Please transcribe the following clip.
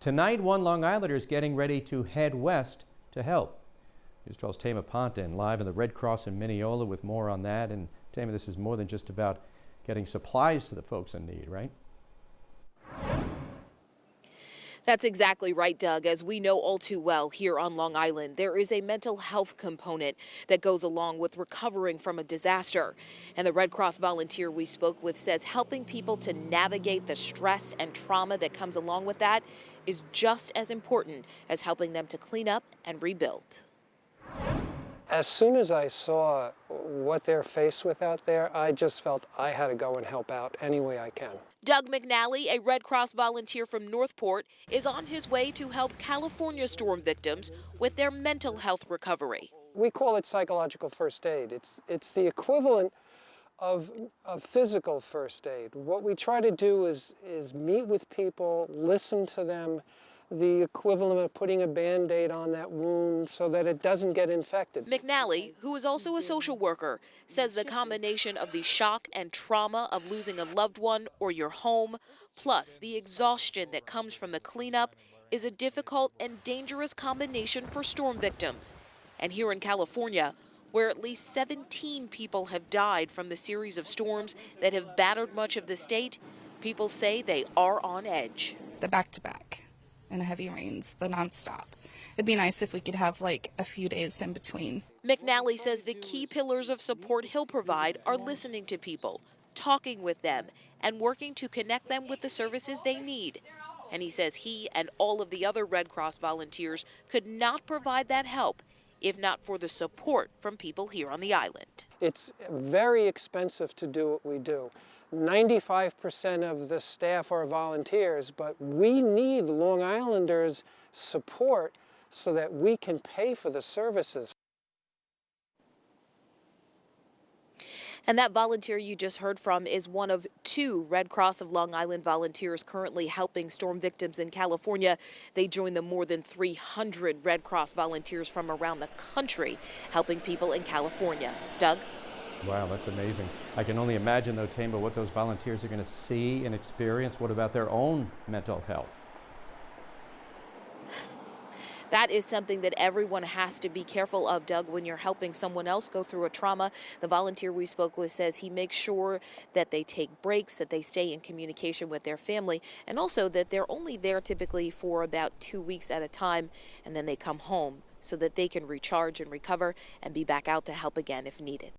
Tonight, one Long Islander is getting ready to head west to help. News 12's Tama Ponton live in the Red Cross in Mineola with more on that. And Tama, this is more than just about getting supplies to the folks in need, right? That's exactly right, Doug. As we know all too well here on Long Island, there is a mental health component that goes along with recovering from a disaster. And the Red Cross volunteer we spoke with says helping people to navigate the stress and trauma that comes along with that is just as important as helping them to clean up and rebuild. As soon as I saw what they're faced with out there, I just felt I had to go and help out any way I can. Doug McNally, a Red Cross volunteer from Northport, is on his way to help California storm victims with their mental health recovery. We call it psychological first aid. It's the equivalent of physical first aid. What we try to do is meet with people, listen to them, the equivalent of putting a Band-Aid on that wound so that it doesn't get infected. McNally, who is also a social worker, says the combination of the shock and trauma of losing a loved one or your home, plus the exhaustion that comes from the cleanup, is a difficult and dangerous combination for storm victims. And here in California, where at least 17 people have died from the series of storms that have battered much of the state, people say they are on edge. The back-to-back. And heavy rains, the nonstop. It'd be nice if we could have like a few days in between. McNally says the key pillars of support he'll provide are listening to people, talking with them, and working to connect them with the services they need. And he says he and all of the other Red Cross volunteers could not provide that help if not for the support from people here on the island. It's very expensive to do what we do. 95% of the staff are volunteers, but we need Long Islanders' support so that we can pay for the services. And that volunteer you just heard from is one of 2 Red Cross of Long Island volunteers currently helping storm victims in California. They join the more than 300 Red Cross volunteers from around the country helping people in California. Doug? Wow, that's amazing. I can only imagine, though, Tama, what those volunteers are going to see and experience. What about their own mental health? That is something that everyone has to be careful of, Doug, when you're helping someone else go through a trauma. The volunteer we spoke with says he makes sure that they take breaks, that they stay in communication with their family, and also that they're only there typically for about 2 weeks at a time, and then they come home so that they can recharge and recover and be back out to help again if needed.